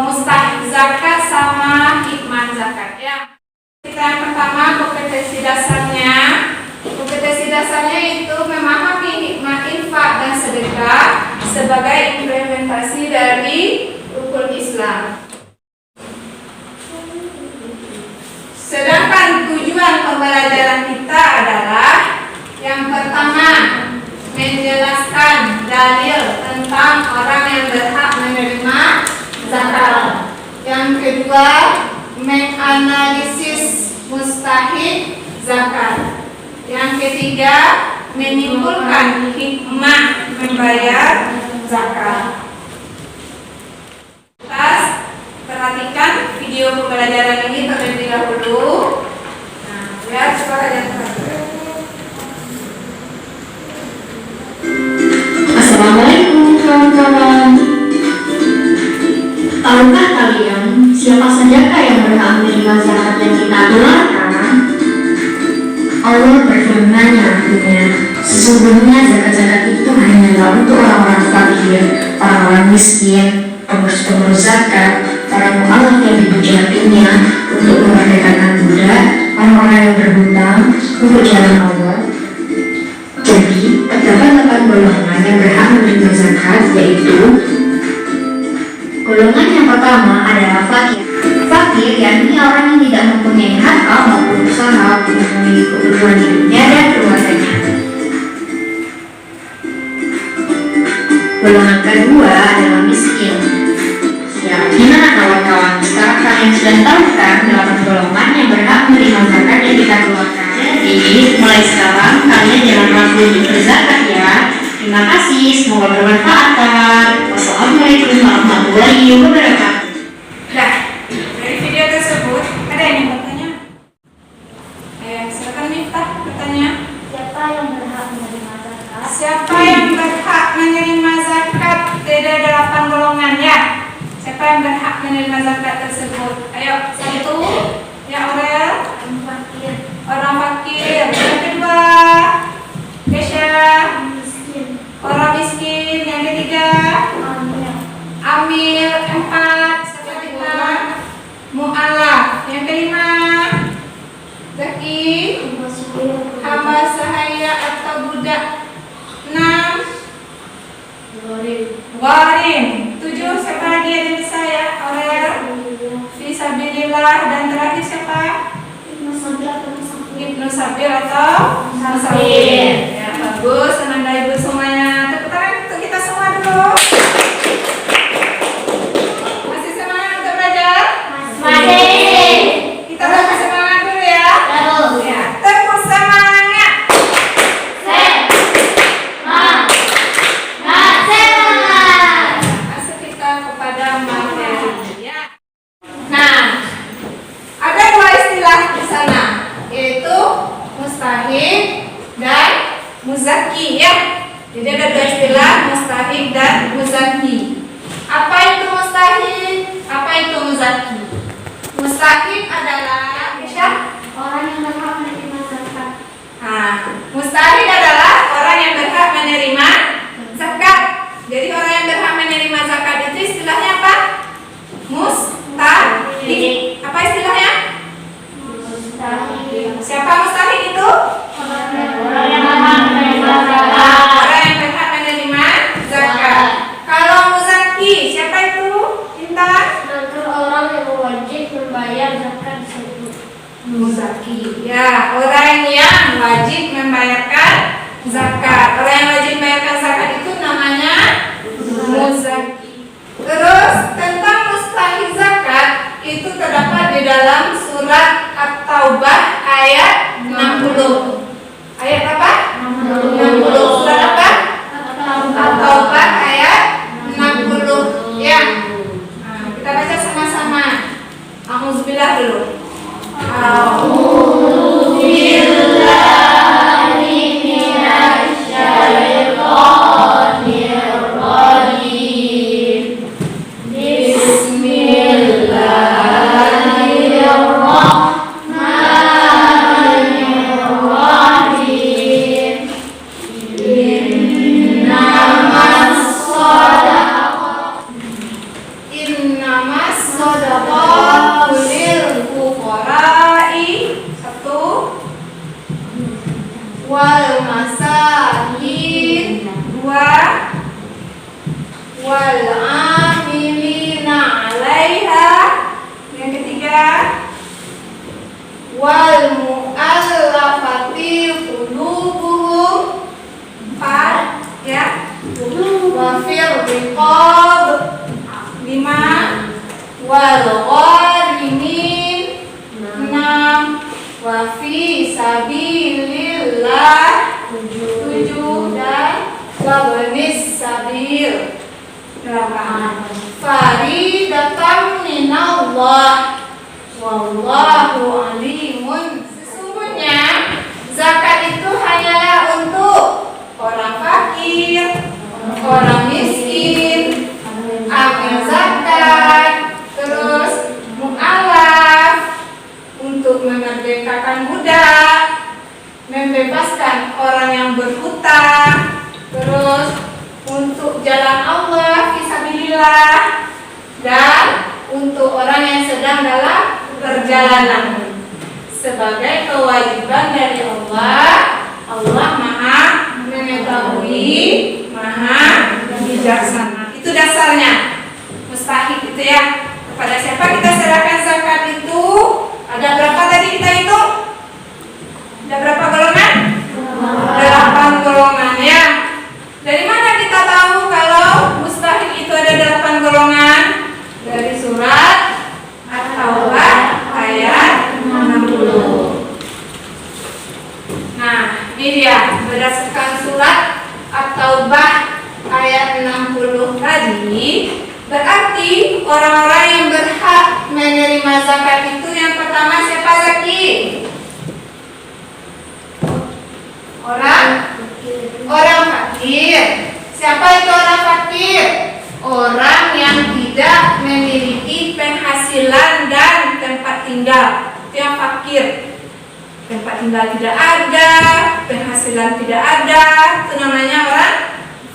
mustahik zakat sama hikmah zakat ya. Kita yang pertama kompetensi dasarnya. Kompetensi dasarnya itu memahami hikmah infak dan sedekah sebagai implementasi dari rukun Islam. Sedangkan tujuan pembelajaran kita adalah yang pertama, menjelaskan dalil tentang orang yang berhak menerima zakat. Yang kedua, menganalisis mustahik zakat. Yang ketiga, menimbulkan hikmah membayar zakat. Perhatikan video pembelajaran ini terlebih dahulu. Nah, lihat suaranya. Assalamualaikum kawan-kawan. Tahukah kalian siapa sajakah yang berhak menerima zakat yang kita keluarkan? Allah berfirman yang artinya, sesungguhnya zakat-zakat itu hanyalah untuk orang-orang fakir, orang-orang miskin, pengurus-pengurus zakat, para mu'alaf yang dipuji hatinya untuk memerdekakan budak, orang-orang yang berhutang untuk jalan Allah. Jadi, terdapat 8 golongan yang berhak menerima zakat, yaitu golongan yang pertama adalah fakir. Fakir yakni orang yang tidak mempunyai harta maupun usaha untuk memenuhi kebutuhan hidupnya dan keluarganya. Golongan kedua adalah miskin. Ya, gimana kawan-kawan? Sekarang kalian sudah tahu kan 8 golongan yang berhak menerima zakat yang kita keluarkan. Jadi, mulai sekarang kalian jangan ragu untuk berzakat ya. Terima kasih, semoga bermanfaat. Wassalamualaikum warahmatullahi wabarakatuh. Nah, dari video tersebut ada yang bertanya? Silakan Miftah bertanya. Siapa yang berhak menerima zakat? Siapa yang berhak menerima zakat? Ada 8 golongan ya. Siapa yang berhak menerima zakat tersebut? Ayo, satu. Ya, Aurel. Orang fakir. Yang kedua, Kesha. Orang miskin. Yang ketiga, Amil. 4. Siapa kita? Mu'alaf. Yang kelima, Zaki. Hamba sahaya atau budak. 6. Gharim. 7. Siapa lagi ada di saya? Aurel. Fisabilillah. Dan terakhir siapa? Ibnu Sabil atau Musafir. Ya, bagus. Senang dari ibu semuanya. Tepuk tangan untuk kita semua dulu. Masih semangat untuk belajar? Masih. Kita belajar semangat dulu ya. Ya, tepuk semangat. Masuk kita kepada materi ya. Nah, ada 2 istilah di sana, yaitu mustahik dan muzaki ya. Jadi ada 2 istilah, mustahik dan muzaki. Apa itu mustahik? Apa itu muzaki? Mustahik adalah Orang yang berhak menerima zakat. mustahik adalah orang yang berhak menerima zakat. Jadi orang yang berhak menerima zakat itu istilahnya apa? Mustahik. Apa istilahnya? Siapa mustahik itu? Orang yang berhak menerima zakat. Orang yang berhak menerima zakat. Kalau muzaki, siapa itu? Intan? Orang yang wajib membayar zakat tersebut. Muzaki. Ya, orang yang wajib membayarkan zakat. Orang yang wajib membayarkan zakat itu namanya muzaki. Terus tentang mustahik zakat itu terdapat di dalam surat At-Taubah ayat 60. Ayat apa? 60. Surat apa? At-Taubah ayat 60. Ya. Nah, kita baca sama-sama. A'udzubillah dulu. Innama As-shadaqatu lil fuqara'i. Satu. wal masakin Dua. wal amilina 'alaiha Yang ketiga. wal mu'allafati qulubuhum. Empat. Ya. Wa fir riqab. Lima. Wal gharimin. 6. Wa fi sabilillah. 7. Dan wa banis sabil. 8. Faridatan minallah. Wallahu alimun. Sesungguhnya zakat itu hanyalah untuk orang fakir, orang miskin, amil zakat, terus mu'alaf, untuk memerdekakan budak, membebaskan orang yang berhutang, terus untuk jalan Allah fisabilillah, dan untuk orang yang sedang dalam perjalanan. Sebagai kewajiban dari Allah, Allah Maha mengetahui, Maha bijaksana. Itu dasarnya. Mustahik itu ya. Kepada siapa kita serahkan zakat itu? Ada berapa tadi kita hitung? Ada berapa golongan? 8 golongan ya. Dari mana kita tahu kalau mustahik itu ada 8 golongan? Dari surat At-Taubah ayat 60. Nah, ini dia berdasarkan surat At-Taubah ayat 60 tadi. Berarti orang-orang yang berhak menerima zakat itu yang pertama siapa Zaki? Orang fakir. Siapa itu orang fakir? Orang yang tidak memiliki penghasilan dan tempat tinggal. Itu yang fakir. Tempat tinggal tidak ada, penghasilan tidak ada, itu namanya orang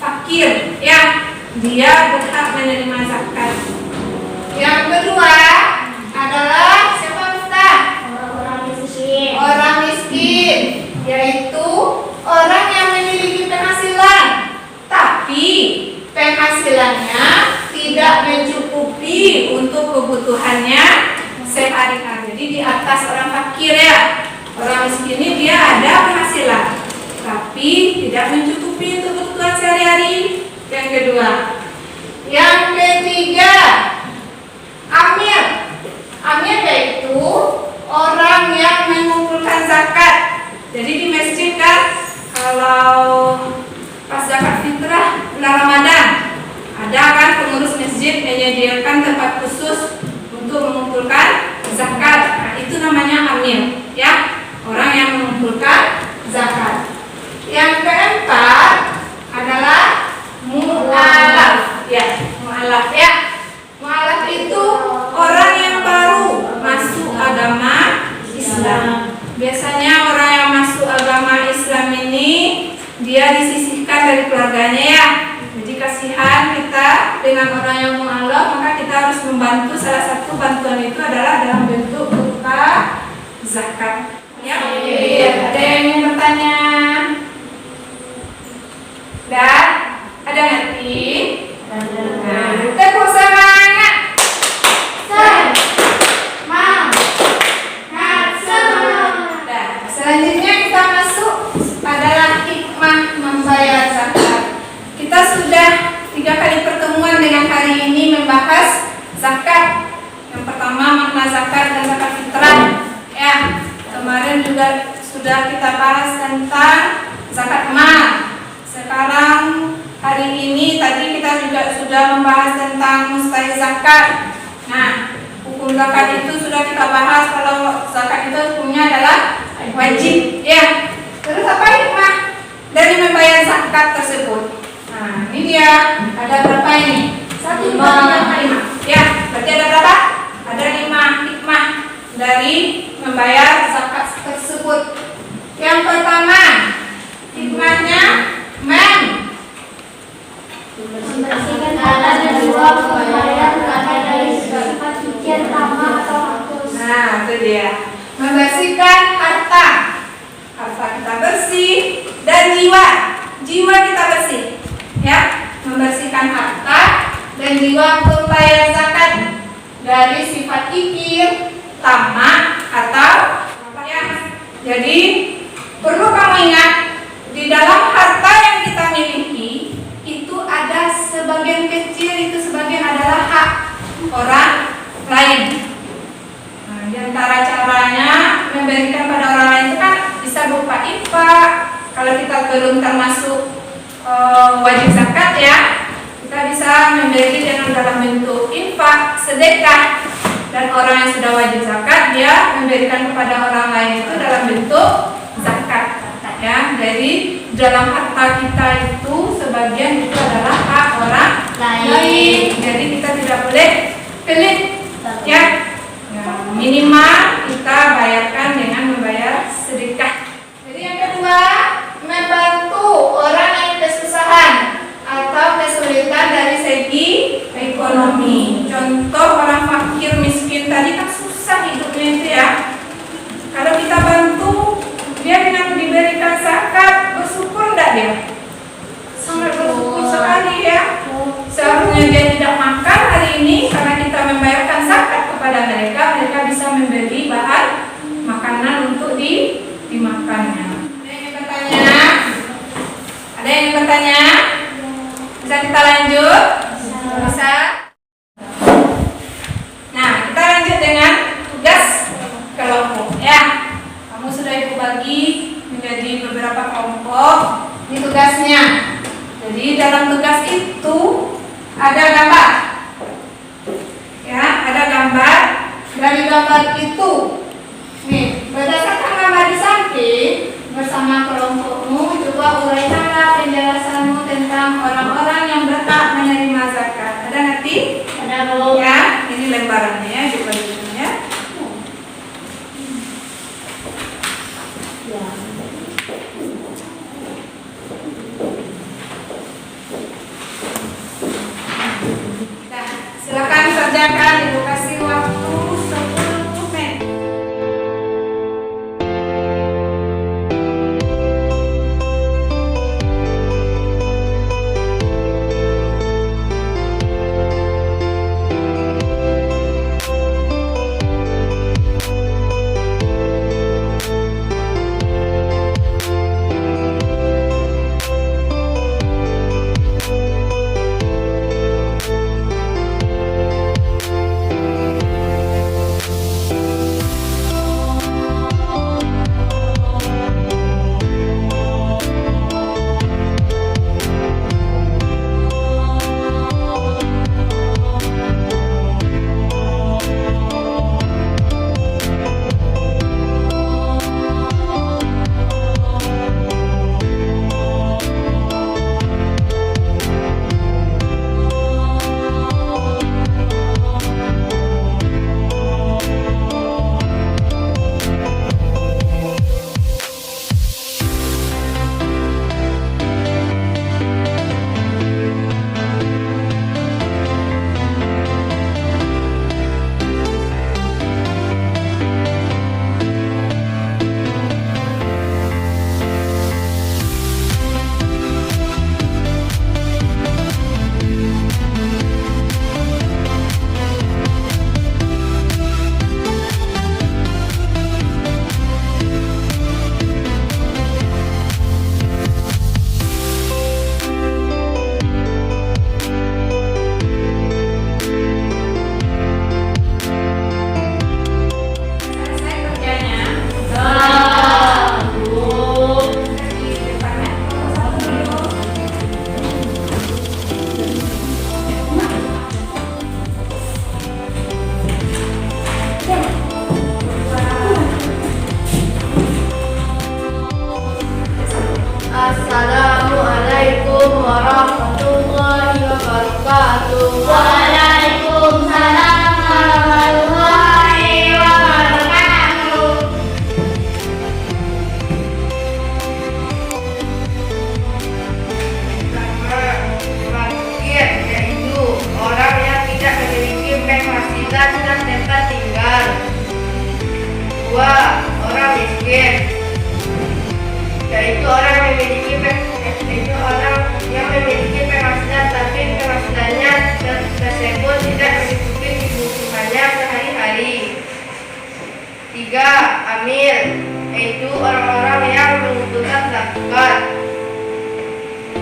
fakir. Ya, dia berhak menerima zakat. Yang kedua adalah siapa Miftah? Orang miskin, yaitu orang yang memiliki penghasilan, tapi penghasilannya tidak mencukupi untuk kebutuhannya sehari-hari. Jadi di atas orang fakir ya. Orang miskin ini dia ada penghasilan, tapi tidak mencukupi untuk kebutuhan sehari-hari. Yang kedua. Yang ketiga, amir. Amir yaitu orang yang mengumpulkan zakat. Jadi di masjid kan, kalau pas zakat fitrah bulan Ramadan, ada kan pengurus masjid menyediakan tempat khusus untuk mengumpulkan zakat. Nah, itu namanya amir, ya. Orang yang mengumpulkan zakat. Yang keempat adalah mu'alaf, ya. Mu'alaf ya. Mu'alaf itu orang yang baru masuk agama Islam. Biasanya orang yang masuk agama Islam ini dia disisihkan dari keluarganya ya. Jadi kasihan kita dengan orang yang mu'alaf, maka kita harus membantu. Salah satu bantuan itu adalah dalam bentuk berupa zakat. Ya, ada yang ingin bertanya? Dan ada ngerti? Nah, tepuk semangat. Dan selanjutnya kita masuk adalah hikmah membayar zakat. Kita sudah 3 kali pertemuan dengan hari ini membahas zakat. Yang pertama makna zakat dan zakat fitrah. Ya. Kemarin juga sudah kita bahas tentang zakat mal. Sekarang hari ini tadi kita juga sudah membahas tentang mustahik zakat. Nah, hukum zakat itu sudah kita bahas. Kalau zakat itu hukumnya adalah wajib, ya. Terus apa hikmah dari membayar zakat tersebut? Nah, ini dia. Ada berapa ini? 1, 2, 3, 4, 5. Ya, berarti ada berapa? Ada 5 hikmah dari membayar zakat tersebut. Yang pertama, hikmahnya membersihkan tanah dan uang membayar zakat dari sifat suci dari sifat kikir, tamak, atau ya. Jadi perlu kamu ingat, di dalam harta yang kita miliki itu ada sebagian kecil, itu sebagian adalah hak orang lain. Nah, di antara caranya memberikan pada orang lain itu kan bisa berupa infak. Kalau kita belum termasuk wajib zakat ya, kita bisa memberi dengan dalam bentuk infak, sedekah. Dan orang yang sudah wajib zakat, dia memberikan kepada orang lain itu dalam bentuk zakat. Ya, jadi dalam harta kita itu sebagian itu adalah hak orang lain. Jadi kita tidak boleh pelit, ya. Minimal kita bayarkan dengan membayar sedekah. Jadi yang kedua, membantu orang yang kesusahan atau kesulitan dari segi ekonomi. Contoh orang fakir miskin tadi kan susah hidupnya itu ya. Kalau kita bantu dia dengan diberikan zakat, bersyukur enggak dia? Sangat bersyukur sekali ya. Seharusnya dia tidak makan hari ini karena kita membayarkan zakat kepada mereka, mereka bisa membeli bahan makanan untuk dimakannya. Ada yang bertanya? Ada yang bertanya? Bisa kita lanjut? Bisa? Nah, kita lanjut dengan tugas kelompok ya. Kamu sudah ibu bagi menjadi beberapa kelompok. Ini tugasnya. Jadi dalam tugas itu ada gambar. Ya, ada gambar. Dari gambar itu, nih, berdasarkan gambar di samping bersama kelompokmu, coba uraikanlah penjelasanmu tentang orang-orang yang berhak menerima zakat. Ada nanti? Ada Bu. Ya, ini lembarannya ya, dibaginya. Nah, silakan kerjakan, Ibu kasih waktu 10 menit. Assalamualaikum warahmatullahi wabarakatuh. Waalaikumsalam warahmatullahi wabarakatuh. Fakir yaitu orang yang tidak memiliki penghasilan dan tempat tinggal. 2. Orang miskin yaitu orang yang memiliki penghasilan tapi penghasilannya tersebut tidak mencukupi kebutuhannya amil, yaitu orang-orang yang mengumpulkan zakat.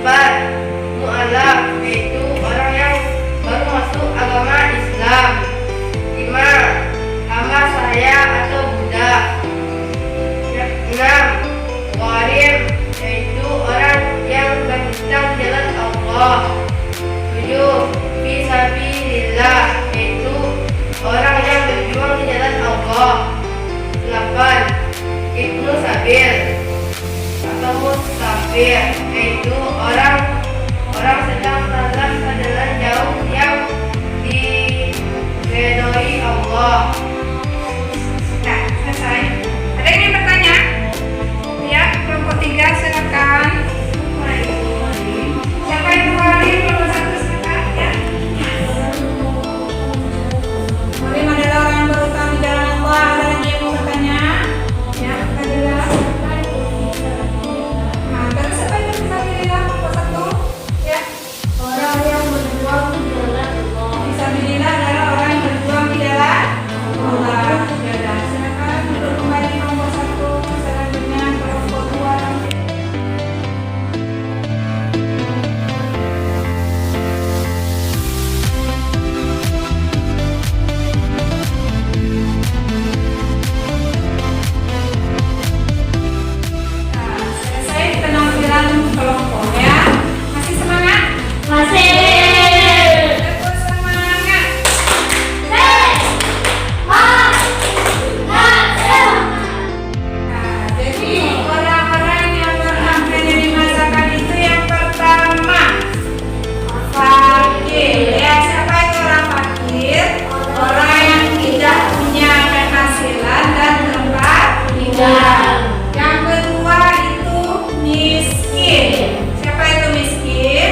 4. Mu'alaf, yaitu orang yang baru masuk agama Islam. 5. Hamba sahaya atau budak. 6. Gharim, yaitu orang yang berhutang di jalan Allah. 7. Fisabilillah, yaitu orang yang berjuang di jalan Allah. 8. Ibnu Sabil atau musafir, yaitu orang sedang berjalan ke jalan jauh yang diridhoi Allah. Nah, selesai. Ada yang ingin bertanya? Ya, kelompok 3 silakan. Siapa yang kembali kelompok 1 silakan ya. Murim adalah orang yang berutang di jalan Allah. Ada lagi yang mau bertanya? Ya, Fadilah. Nah, terus siapa yang Fisabilillah kelompok 1? Ya. Orang yang berjuang di jalan Allah. Fisabilillah adalah orang yang berjuang di jalan Allah. Ya udah, silakan duduk kembali kelompok 1. Selanjutnya kelompok 2 nanti. Nah, selesai penampilan kelompok ya. Masih semangat? Masih. Terus semangat. Nah, jadi orang-orang yang berhak menerima zakat itu yang pertama fakir. Ya, siapa itu orang fakir? Orang yang tidak punya penghasilan dan tempat tinggal. Yang kedua itu miskin. Siapa itu miskin?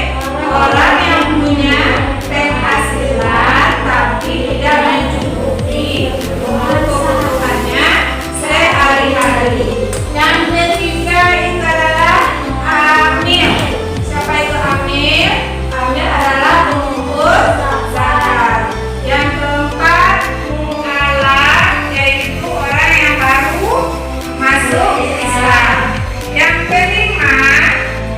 Orang yang punya penghasilan tapi tidak mencukupi untuk kebutuhannya sehari-hari. Yang ketiga itu adalah amil. Siapa itu amil? Amil adalah pengumpul zakat. Yang keempat mu'alaf, yaitu orang yang baru masuk Islam. Yang kelima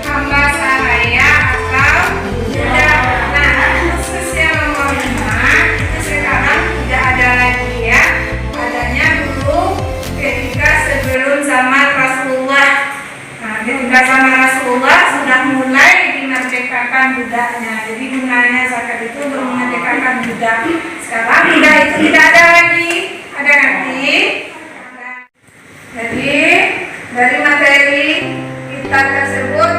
hamba sahaya atau budak. Nah, khusus yang nomor 5 itu sekarang tidak ada lagi ya. Adanya dulu ketika sebelum zaman Rasulullah. Nah, ketika zaman Rasulullah sudah mulai dimerdekakan budaknya. Jadi gunanya zakat itu untuk memerdekakan budak. Sekarang budak itu tidak ada lagi. Ada ngerti? Jadi dari materi kita tersebut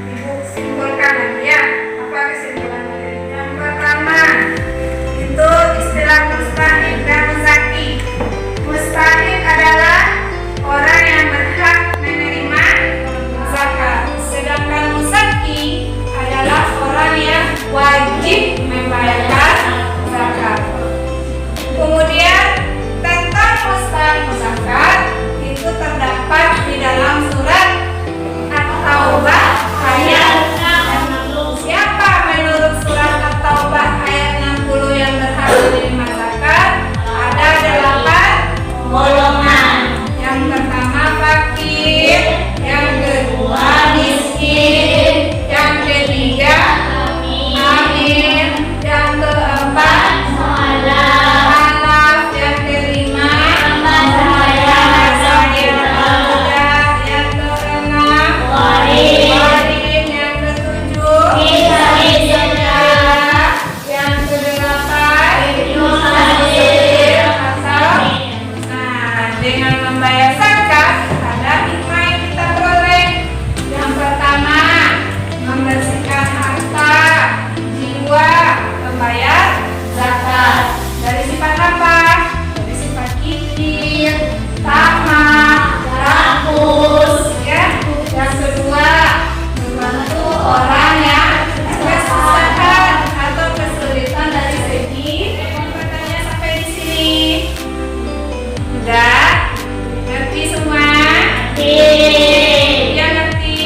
ibu simpulkan lagi ya. Apa kesimpulan materi? Yang pertama itu istilah mustahik dan muzaki. Mustahik adalah orang yang berhak menerima zakat, sedangkan muzaki adalah orang yang wajib membayarkan zakat. Kemudian tentang mustahik zakat itu terdapat di dalam surat At-Taubah ayat 60. Siapa menurut surat At-Taubah ayat 60 yang berhak menerima zakat? Ada 8 golongan. Yang pertama fakir, yang kedua miskin, yang ketiga amil, yang keempat mu'alaf, yang kelima hamba sahaya, yang keenam gharim, yang ketujuh fisabilillah, yang kedelapan musafir atau dengan membayar zakat ada hikmah yang kita peroleh. Yang pertama membersihkan harta, jiwa, membayar zakat. Dari sifat apa? Dari sifat kikir, tamak, rakus, ya. Yang kedua membantu orang yang kesusahan atau kesulitan dari segi. Pertanyaan sampai di sini. Udah? Ngerti semua? Iya ngerti?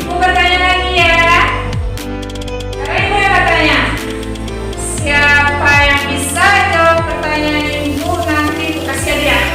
Ibu bertanya lagi ya. Sekarang ibu yang bertanya. Siapa yang bisa jawab pertanyaan ibu nanti ibu kasih hadiah.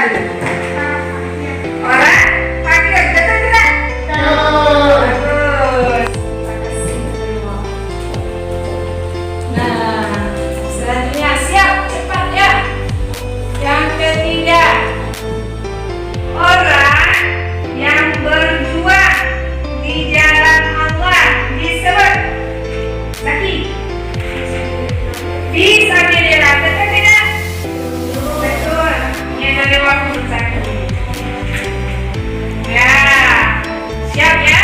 lagi. Orang fakir, betul tidak? Bagus. Nah, selanjutnya siap, cepat ya. Yang ketiga, Orang yang berjuang di jalan Allah disebut Zaki. Fisabilillah, betul tidak? Betul. Ini dari waktu Zaki. Ya, siap ya?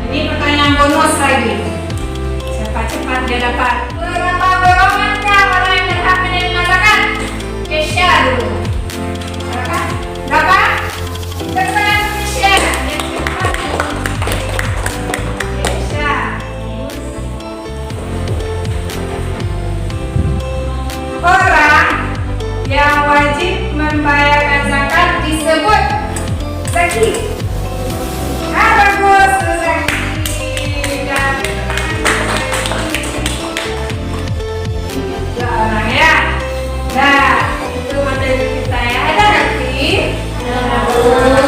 ini pertanyaan bonus lagi. Cepat-cepat dia dapat. Berapa golongankah orang yang berhak menerima zakat? Kesya dulu. Berapa? Berapa? Kesya. Yang cepat. Kesya. Orang yang wajib membayarkan zakat disebut zaki. Bagus, Zaki. Dua orang ya. Nah, itu materi kita ya. Ada nggak sih? Ada.